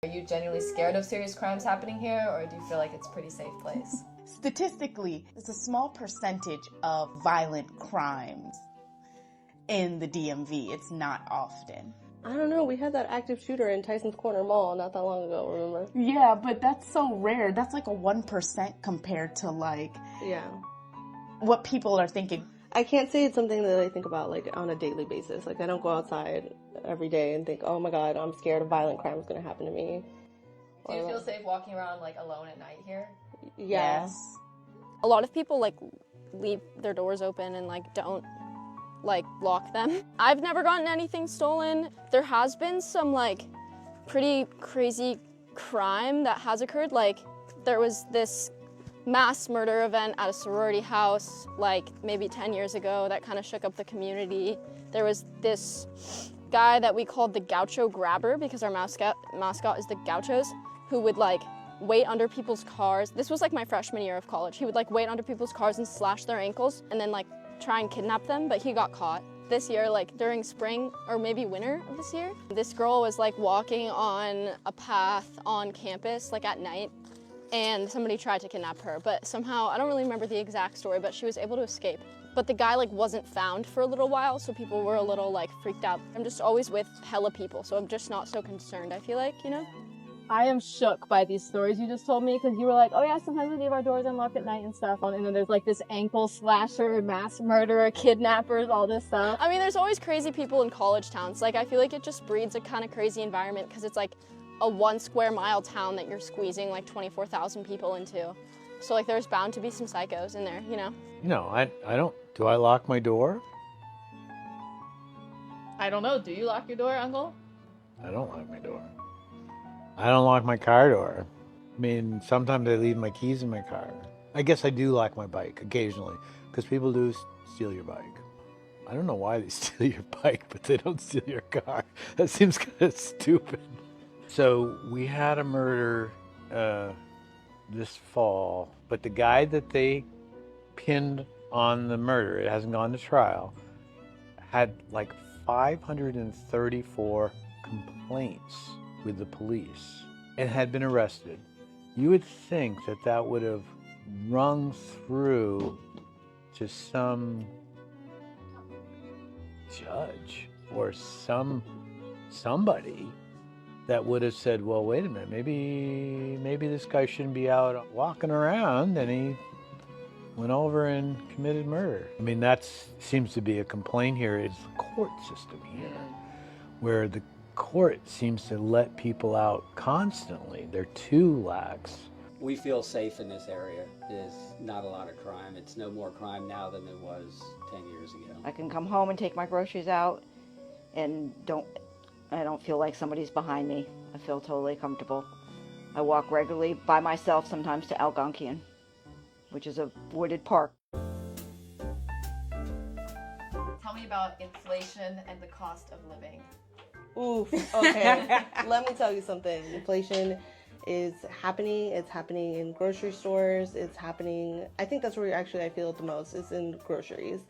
Are you genuinely scared of serious crimes happening here, or do you feel like it's a pretty safe place? Statistically, it's a small percentage of violent crimes in the DMV. It's not often. I don't know. We had that active shooter in Tyson's Corner Mall not that long ago, remember? Yeah, but that's so rare. That's like a 1% compared to what people are thinking. I can't say it's something that I think about like on a daily basis. Like I don't go outside every day and think, oh my God, I'm scared a violent crime is going to happen to me. Do you feel safe walking around like alone at night here? Yes. A lot of people like leave their doors open and like don't like lock them. I've never gotten anything stolen. There has been some like pretty crazy crime that has occurred. Like there was this mass murder event at a sorority house like maybe 10 years ago that kind of shook up the community. There was this guy that we called the Gaucho Grabber because our mascot is the Gauchos, who would like wait under people's cars. This was like my freshman year of college. He would like wait under people's cars and slash their ankles and then like try and kidnap them, but he got caught. This year, like during spring or maybe winter of this year, this girl was like walking on a path on campus like at night, and somebody tried to kidnap her, but somehow, I don't really remember the exact story, but she was able to escape. But the guy like wasn't found for a little while, so people were a little like freaked out. I'm just always with hella people, so I'm just not so concerned, I feel like, you know? I am shook by these stories you just told me, because you were like, oh yeah, sometimes we leave our doors unlocked at night and stuff, and then there's like this ankle slasher, mass murderer, kidnappers, all this stuff. I mean, there's always crazy people in college towns. Like, I feel like it just breeds a kind of crazy environment, because it's like a 1 square mile town that you're squeezing like 24,000 people into. So like there's bound to be some psychos in there, you know? No, I don't. Do I lock my door? I don't know. Do you lock your door, Uncle? I don't lock my door. I don't lock my car door. I mean, sometimes I leave my keys in my car. I guess I do lock my bike occasionally, because people do steal your bike. I don't know why they steal your bike, but they don't steal your car. That seems kind of stupid. So we had a murder this fall, but the guy that they pinned on the murder, it hasn't gone to trial, had like 534 complaints with the police and had been arrested. You would think that that would have rung through to some judge or somebody that would have said, well, wait a minute, maybe this guy shouldn't be out walking around, and he went over and committed murder. I mean, that seems to be a complaint here. It's the court system here, where the court seems to let people out constantly. They're too lax. We feel safe in this area. There's not a lot of crime. It's no more crime now than there was 10 years ago. I can come home and take my groceries out and I don't feel like somebody's behind me. I feel totally comfortable. I walk regularly by myself sometimes to Algonquian, which is a wooded park. Tell me about inflation and the cost of living. Oof, okay. Let me tell you something. Inflation is happening. It's happening in grocery stores. It's happening, I think that's where actually I feel it the most, is in groceries.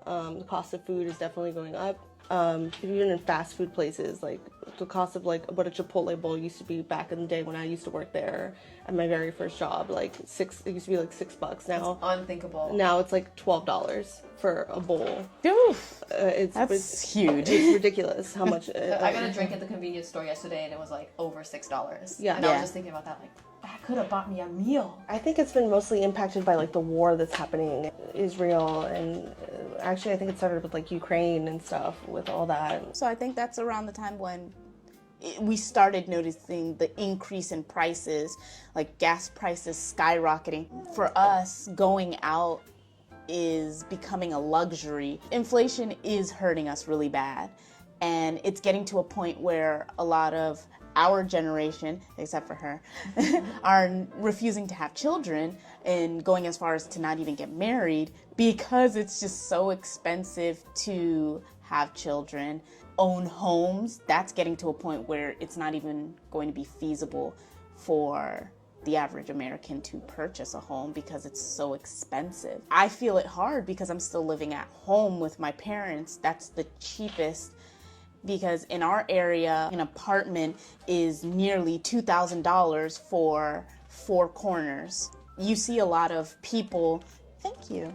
The cost of food is definitely going up. Even in fast food places, like the cost of like what a Chipotle bowl used to be back in the day when I used to work there at my very first job, it used to be like $6 now. It's unthinkable. Now it's like $12 for a bowl. Oof, It's huge. It's ridiculous how much. I got a drink at the convenience store yesterday and it was like over $6. Yeah. And I was just thinking about that, like, that could have bought me a meal. I think it's been mostly impacted by like the war that's happening in Israel, and actually I think it started with like Ukraine and stuff with all that. So I think that's around the time when we started noticing the increase in prices, like gas prices skyrocketing. For us, going out is becoming a luxury. Inflation is hurting us really bad, and it's getting to a point where a lot of our generation, except for her, are refusing to have children and going as far as to not even get married because it's just so expensive to have children. Own homes, that's getting to a point where it's not even going to be feasible for the average American to purchase a home because it's so expensive. I feel it hard because I'm still living at home with my parents. That's the cheapest because in our area, an apartment is nearly $2,000 for 4 corners. You see a lot of people, thank you.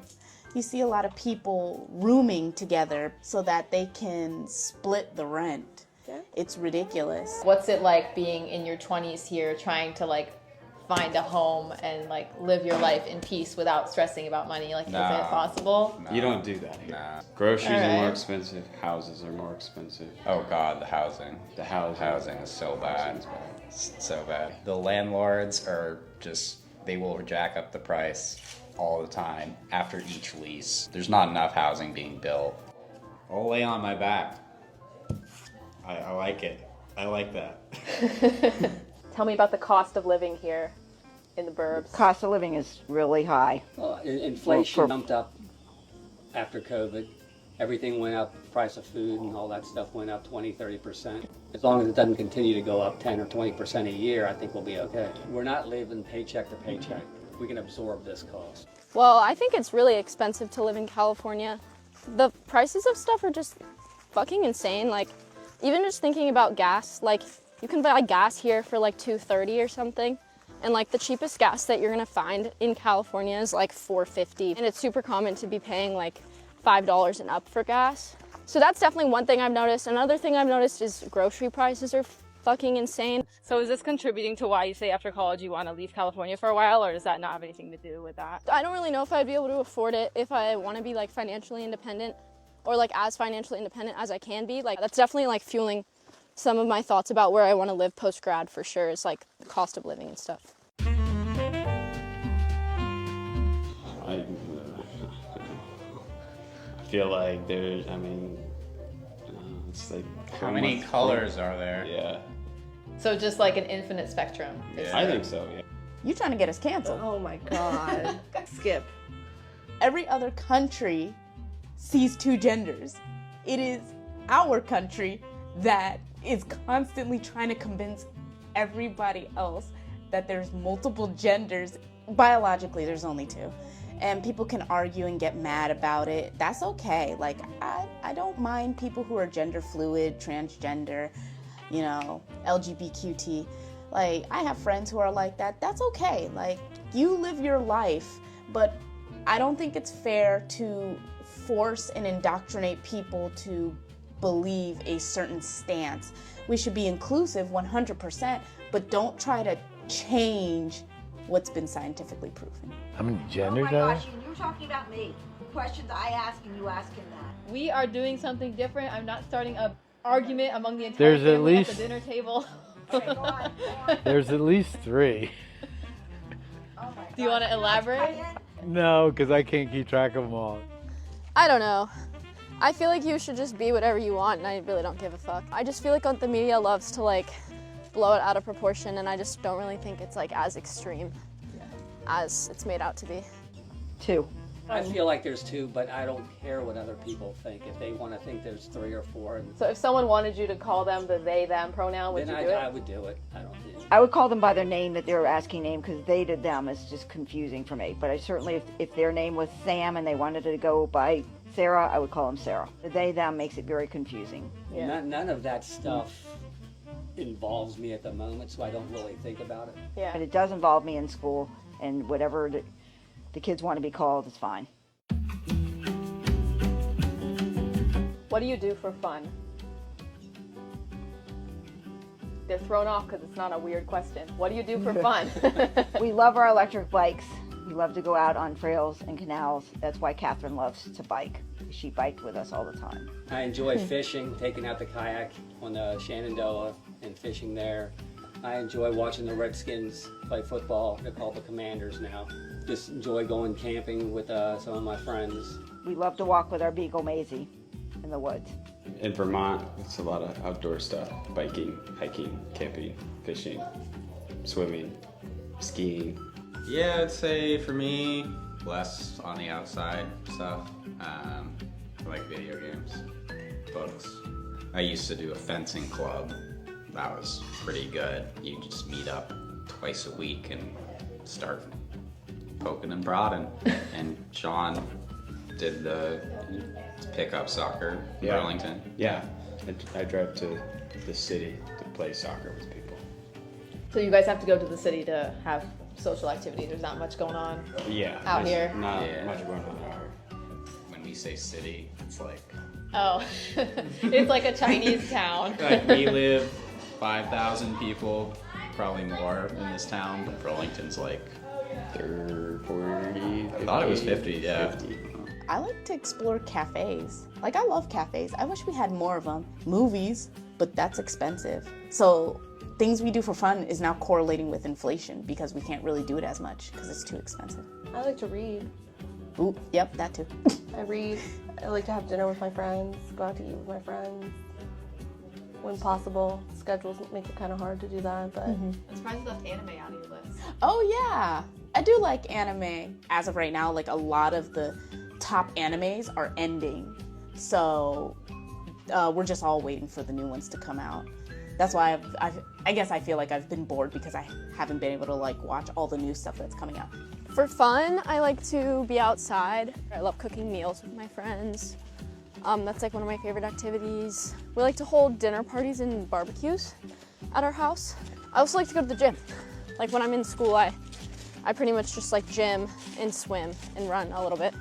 You see a lot of people rooming together so that they can split the rent. Yeah. It's ridiculous. What's it like being in your 20s here, trying to like find a home and like live your life in peace without stressing about money? Like, is it possible? You don't do that here. Groceries are more expensive. Houses are more expensive. Oh God, the housing. The housing is so bad. It's so bad. The landlords are just, they will jack up the price all the time after each lease. There's not enough housing being built. I'll lay on my back. I like it. I like that. Tell me about the cost of living here in the burbs. Cost of living is really high. Well, inflation jumped up after COVID. Everything went up, price of food and all that stuff went up 20-30%. As long as it doesn't continue to go up 10 or 20% a year, I think we'll be okay. We're not living paycheck to paycheck. We can absorb this cost. Well, I think it's really expensive to live in California. The prices of stuff are just fucking insane. Like, even just thinking about gas, like, you can buy gas here for like $2.30 or something. And like the cheapest gas that you're gonna find in California is like $4.50. And it's super common to be paying like $5 and up for gas. So that's definitely one thing I've noticed. Another thing I've noticed is grocery prices are fucking insane. So is this contributing to why you say after college you want to leave California for a while, or does that not have anything to do with that? I don't really know if I'd be able to afford it if I want to be like financially independent, or like as financially independent as I can be. Like, that's definitely like fueling some of my thoughts about where I want to live post-grad for sure, is like the cost of living and stuff. I feel like there's, it's like... How many colors are there? Yeah. So just like an infinite spectrum. Yeah. I think so, yeah. You trying to get us canceled. Oh my God. Skip. Every other country sees 2 genders. It is our country that is constantly trying to convince everybody else that there's multiple genders. Biologically, there's only 2. And people can argue and get mad about it. That's okay. Like, I don't mind people who are gender fluid, transgender, you know, LGBTQT. Like, I have friends who are like that. That's okay. Like, you live your life, but I don't think it's fair to force and indoctrinate people to believe a certain stance. We should be inclusive 100%, but don't try to change what's been scientifically proven. How many genders Oh my are gosh, there? and you're talking about me. Questions I ask and you asking that. We are doing something different. I'm not starting an argument among the entire There's at family least- at the dinner table. Okay, go on. There's at least 3. Oh my Do you want to elaborate? No, because I can't keep track of them all. I don't know. I feel like you should just be whatever you want, and I really don't give a fuck. I just feel like the media loves to like blow it out of proportion, and I just don't really think it's like as extreme as it's made out to be. 2. I feel like there's 2, but I don't care what other people think. If they want to think there's 3 or 4, So if someone wanted you to call them the they, them pronoun, would then you do I it? would do it. I don't do it. I would call them by their name that they're asking name, because they to them is just confusing for me. But I certainly, if their name was Sam and they wanted to go by Sarah, I would call them Sarah. The they, them makes it very confusing. Yeah. None of that stuff involves me at the moment, so I don't really think about it. But Yeah. it does involve me in school, and whatever the kids want to be called is fine. What do you do for fun? They're thrown off because it's not a weird question. What do you do for fun? We love our electric bikes. We love to go out on trails and canals. That's why Catherine loves to bike. She biked with us all the time. I enjoy fishing, taking out the kayak on the Shenandoah and fishing there. I enjoy watching the Redskins play football. They're called the Commanders now. Just enjoy going camping with some of my friends. We love to walk with our beagle Maisie in the woods. In Vermont, it's a lot of outdoor stuff. Biking, hiking, camping, fishing, swimming, skiing. Yeah, I'd say for me, less on the outside stuff. I like video games, books. I used to do a fencing club. That was pretty good. You just meet up twice a week and start poking and prodding. And Sean did the pickup soccer in Burlington. Yeah. I drive to the city to play soccer with people. So you guys have to go to the city to have social activity. There's not much going on. Yeah. Out there's here. Not Yeah. much going on out here. When we say city, it's like Oh, it's like a Chinese town. like we live 5,000 people, probably more in this town, but Burlington's like 30, 40, I thought it was 50, yeah. 50. I like to explore cafes. Like, I love cafes. I wish we had more of them. Movies, but that's expensive. So things we do for fun is now correlating with inflation because we can't really do it as much because it's too expensive. I like to read. Ooh, yep, that too. I read. I like to have dinner with my friends, go out to eat with my friends. When possible. Schedules make it kind of hard to do that, but I'm surprised you left anime out of your list. Oh yeah, I do like anime. As of right now, like a lot of the top animes are ending. So we're just all waiting for the new ones to come out. That's why I guess I feel like I've been bored because I haven't been able to like watch all the new stuff that's coming out. For fun, I like to be outside. I love cooking meals with my friends. That's like one of my favorite activities. We like to hold dinner parties and barbecues at our house. I also like to go to the gym. Like when I'm in school, I pretty much just like gym and swim and run a little bit.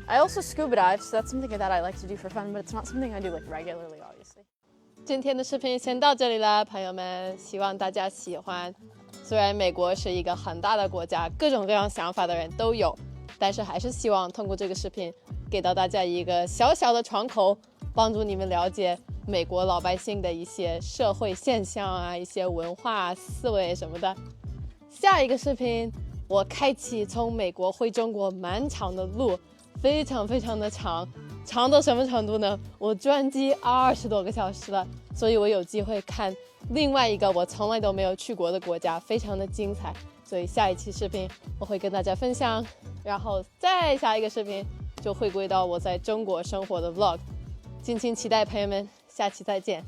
I also scuba dive, so that's something that I like to do for fun, but it's not something I do like regularly, obviously. 今天的视频先到这里了，朋友们，希望大家喜欢。虽然美国是一个很大的国家，各种各样想法的人都有，但是还是希望通过这个视频给到大家一个小小的窗口，帮助你们了解美国老百姓的一些社会现象啊，一些文化思维什么的。下一个视频，我开启从美国回中国漫长的路，非常非常的长，长到什么程度呢？我专机20多个小时了，所以我有机会看另外一个我从来都没有去过的国家，非常的精彩。所以下一期视频我会跟大家分享，然后再下一个视频就回归到我在中国生活的 vlog， 敬请期待，朋友们，下期再见。